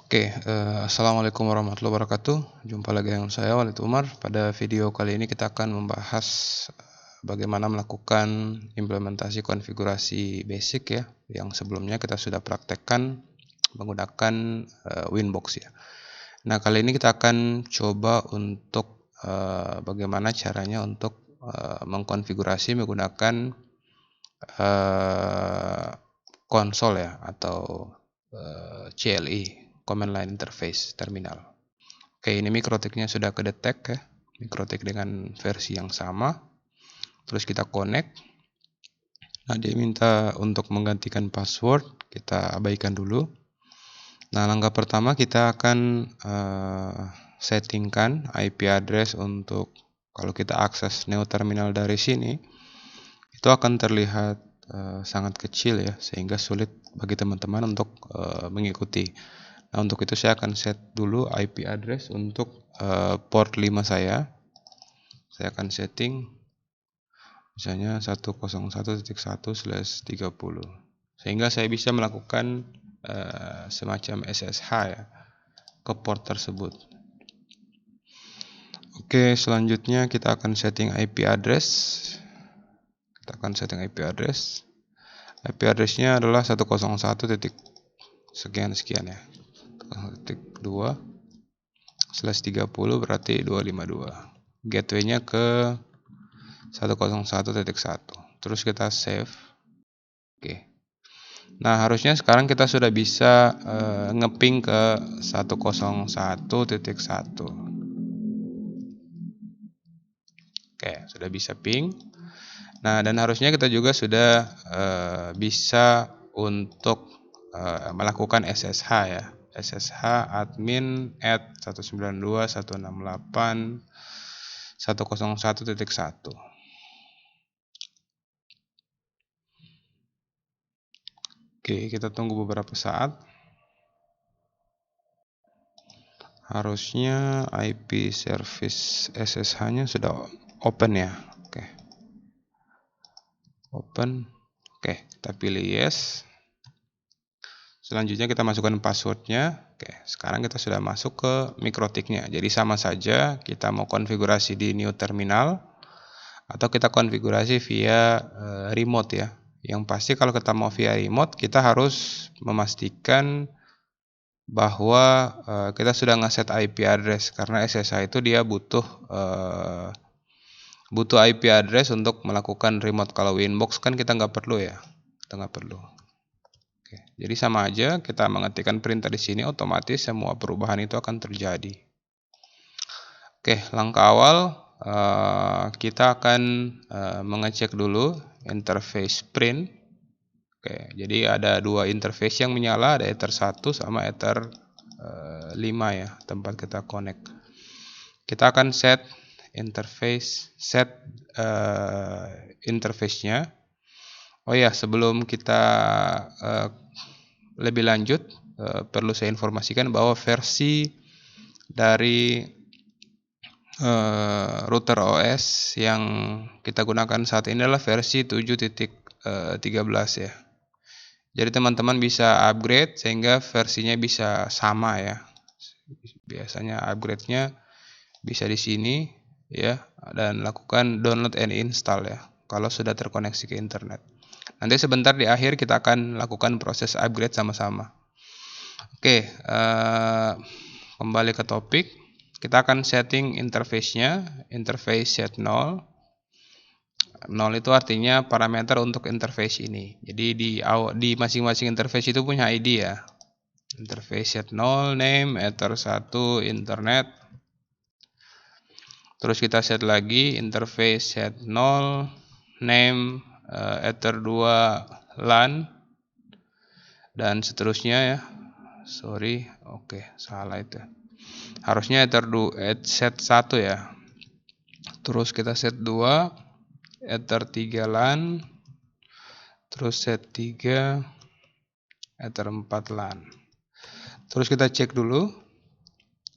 Assalamualaikum warahmatullahi wabarakatuh. Jumpa lagi dengan saya Walid Umar. Pada video kali ini kita akan membahas bagaimana melakukan implementasi konfigurasi basic ya, yang sebelumnya kita sudah praktekkan menggunakan Winbox ya. Nah, kali ini kita akan coba untuk bagaimana caranya untuk mengkonfigurasi menggunakan konsol ya, atau CLI, Command Line Interface Terminal. Oke, ini mikrotiknya sudah kedetek ya, mikrotik dengan versi yang sama. Terus kita connect. Nah, dia minta untuk menggantikan password, kita abaikan dulu. Nah, langkah pertama kita akan settingkan IP address untuk kalau kita akses Neo Terminal dari sini, itu akan terlihat sangat kecil ya, sehingga sulit bagi teman-teman untuk mengikuti. Nah, untuk itu saya akan set dulu IP address untuk port 5 saya. Saya akan setting misalnya 101.1/30 sehingga saya bisa melakukan semacam SSH ya ke port tersebut. Oke, selanjutnya kita akan setting IP address. Kita akan setting IP address. IP address-nya adalah 101. Sekian ya. 2/30 berarti 252. Gateway-nya ke 101.1. Terus kita save. Oke. Nah, harusnya sekarang kita sudah bisa ngeping ke 101.1. Oke, sudah bisa ping. Nah, dan harusnya kita juga sudah bisa untuk melakukan SSH ya. SSH admin @192.168.101.1. Oke, kita tunggu beberapa saat. Harusnya IP service SSH-nya sudah open ya. Oke. Open. Oke, kita pilih yes. Selanjutnya kita masukkan passwordnya. Oke, sekarang kita sudah masuk ke mikrotiknya. Jadi sama saja kita mau konfigurasi di new terminal atau kita konfigurasi via remote ya. Yang pasti kalau kita mau via remote, kita harus memastikan bahwa kita sudah ngeset IP address, karena SSH itu dia butuh IP address untuk melakukan remote. Kalau Winbox kan kita nggak perlu ya, kita nggak perlu. Oke, jadi sama aja kita mengetikkan perintah di sini, otomatis semua perubahan itu akan terjadi. Oke, langkah awal kita akan mengecek dulu interface print. Oke, jadi ada dua interface yang menyala, ada Ether 1 sama Ether 5 ya, tempat kita connect. Kita akan set interface-nya. Oh ya, sebelum kita lebih lanjut, perlu saya informasikan bahwa versi dari router OS yang kita gunakan saat ini adalah versi 7.13 ya. Jadi teman-teman bisa upgrade sehingga versinya bisa sama ya. Biasanya upgrade-nya bisa di sini ya, dan lakukan download and install ya kalau sudah terkoneksi ke internet. Nanti sebentar di akhir kita akan lakukan proses upgrade sama-sama. Oke, kembali ke topik. Kita akan setting interface-nya, interface set 0. 0 itu artinya parameter untuk interface ini. Jadi di masing-masing interface itu punya ID ya. Interface set 0, name, Ether 1, internet. Terus kita set lagi interface set 0, name, Ether 2, LAN, dan seterusnya ya. Sorry, oke, salah itu. Harusnya Ether 2 set 1 ya. Terus kita set 2, Ether 3 LAN, terus set 3, Ether 4 LAN. Terus kita cek dulu.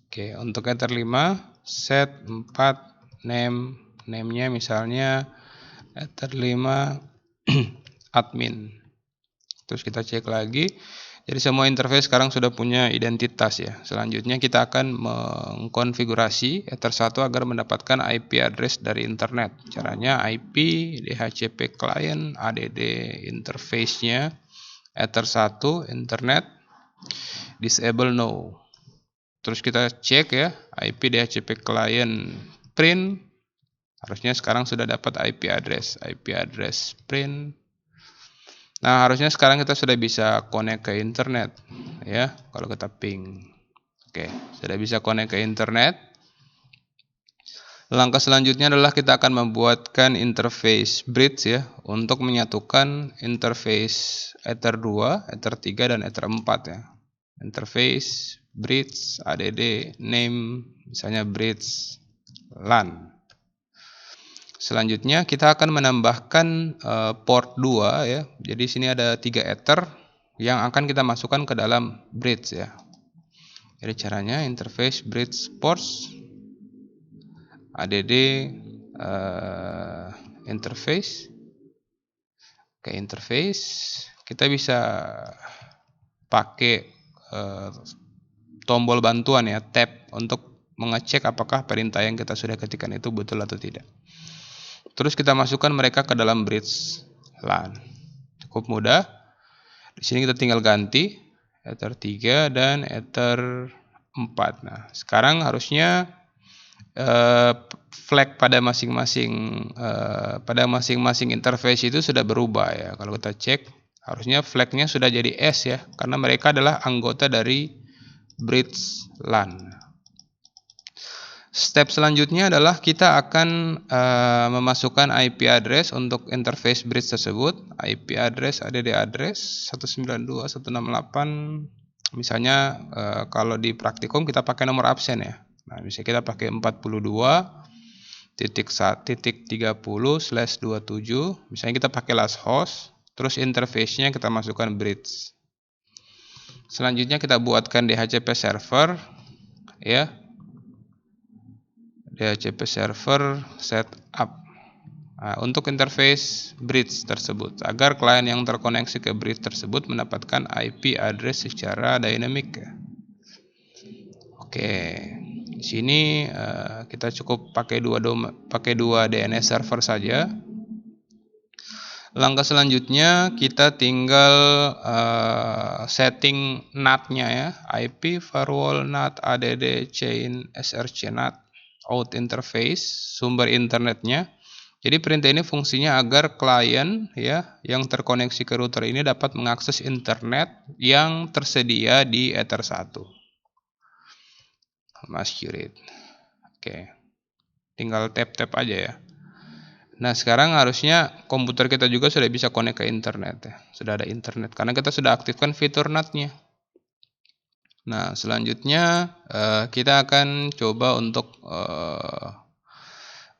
Oke, untuk Ether 5, set 4 name-nya misalnya Ether 5 admin. Terus kita cek lagi. Jadi semua interface sekarang sudah punya identitas ya. Selanjutnya kita akan mengkonfigurasi Ether1 agar mendapatkan IP address dari internet. Caranya IP, DHCP client, ADD interface-nya, Ether1, internet, disable no. Terus kita cek ya, IP DHCP client print, harusnya sekarang sudah dapat IP address print. Nah, harusnya sekarang kita sudah bisa connect ke internet ya, kalau kita ping. Oke, sudah bisa connect ke internet. Langkah selanjutnya adalah kita akan membuatkan interface bridge ya, untuk menyatukan interface Ether 2, Ether 3 dan Ether 4 ya. Interface bridge add name misalnya bridge LAN. Selanjutnya kita akan menambahkan port 2 ya. Jadi sini ada 3 Ether yang akan kita masukkan ke dalam bridge ya. Jadi caranya interface bridge ports add interface. Oke, interface kita bisa pakai tombol bantuan ya, tab untuk mengecek apakah perintah yang kita sudah ketikkan itu betul atau tidak. Terus kita masukkan mereka ke dalam bridge LAN. Cukup mudah. Di sini kita tinggal ganti Ether 3 dan Ether 4. Nah, sekarang harusnya flag pada masing-masing interface itu sudah berubah ya. Kalau kita cek, harusnya flagnya sudah jadi S ya, karena mereka adalah anggota dari bridge LAN. Step selanjutnya adalah kita akan memasukkan IP address untuk interface bridge tersebut. IP address ADD address 192.168. Misalnya kalau di praktikum kita pakai nomor absen ya. Nah, misalnya kita pakai 42.1.30/27. Misalnya kita pakai last host, terus interface-nya kita masukkan bridge. Selanjutnya kita buatkan DHCP server ya. DHCP server setup untuk interface bridge tersebut agar klien yang terkoneksi ke bridge tersebut mendapatkan IP address secara dynamic. Oke, di sini kita cukup pakai dua DNS server saja. Langkah selanjutnya kita tinggal setting NAT-nya ya, IP firewall NAT ADD chain SRC NAT out interface, sumber internetnya. Jadi perintah ini fungsinya agar klien ya yang terkoneksi ke router ini dapat mengakses internet yang tersedia di Ether 1. Masquerade. Oke. Tinggal tap-tap aja ya. Nah, sekarang harusnya komputer kita juga sudah bisa connect ke internet ya. Sudah ada internet karena kita sudah aktifkan fitur NAT-nya. Nah, selanjutnya kita akan coba untuk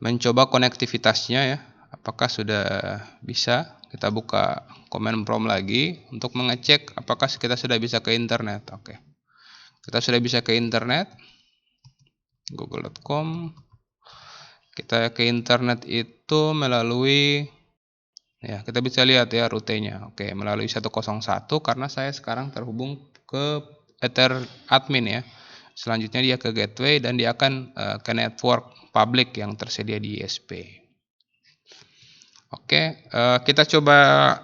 mencoba konektivitasnya ya. Apakah sudah bisa? Kita buka command prompt lagi untuk mengecek apakah kita sudah bisa ke internet. Oke. Kita sudah bisa ke internet. google.com. Kita ke internet itu melalui ya, kita bisa lihat ya rutenya. Oke, melalui 101 karena saya sekarang terhubung ke Ether admin ya. Selanjutnya dia ke gateway dan dia akan ke network public yang tersedia di ISP. Oke, kita coba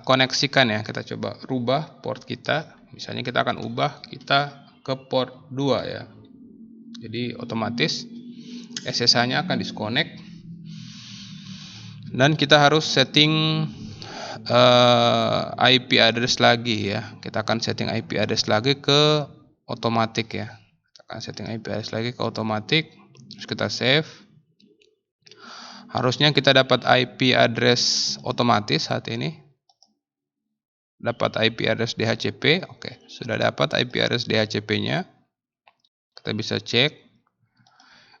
koneksikan ya. Kita coba rubah port kita. Misalnya kita akan ubah kita ke port 2 ya. Jadi otomatis SSH-nya akan disconnect. Dan kita harus setting IP address lagi ya. Kita akan setting IP address lagi ke otomatik ya. Kita akan setting IP address lagi ke otomatik. Terus kita save. Harusnya kita dapat IP address otomatis saat ini. Dapat IP address DHCP. Oke, sudah dapat IP address DHCP-nya. Kita bisa cek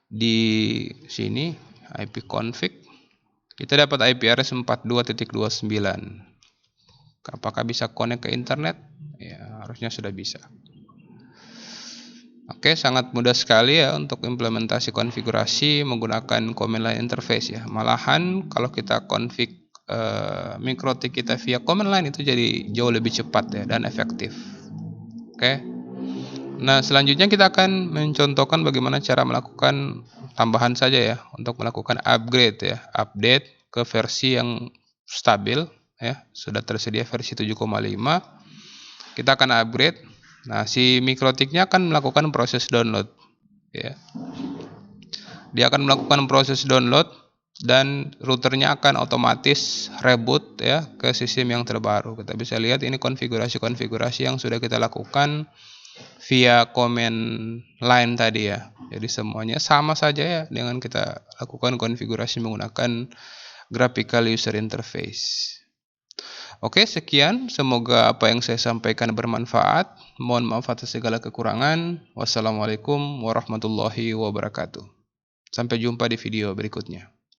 di sini IP config. Kita dapat IP address 42.29. Apakah bisa connect ke internet? Ya, harusnya sudah bisa. Oke, sangat mudah sekali ya untuk implementasi konfigurasi menggunakan command line interface ya. Malahan kalau kita config mikrotik kita via command line itu jadi jauh lebih cepat ya dan efektif. Oke. Nah, selanjutnya kita akan mencontohkan bagaimana cara melakukan tambahan saja ya untuk melakukan upgrade ya, update ke versi yang stabil ya. Sudah tersedia versi 7,5. Kita akan upgrade. Nah, si mikrotiknya akan melakukan proses download ya. Dia akan melakukan proses download dan routernya akan otomatis reboot ya ke sistem yang terbaru. Kita bisa lihat ini konfigurasi-konfigurasi yang sudah kita lakukan via command line tadi ya. Jadi semuanya sama saja ya dengan kita lakukan konfigurasi menggunakan graphical user interface. Oke, sekian. Semoga apa yang saya sampaikan bermanfaat. Mohon maaf atas segala kekurangan. Wassalamualaikum warahmatullahi wabarakatuh. Sampai jumpa di video berikutnya.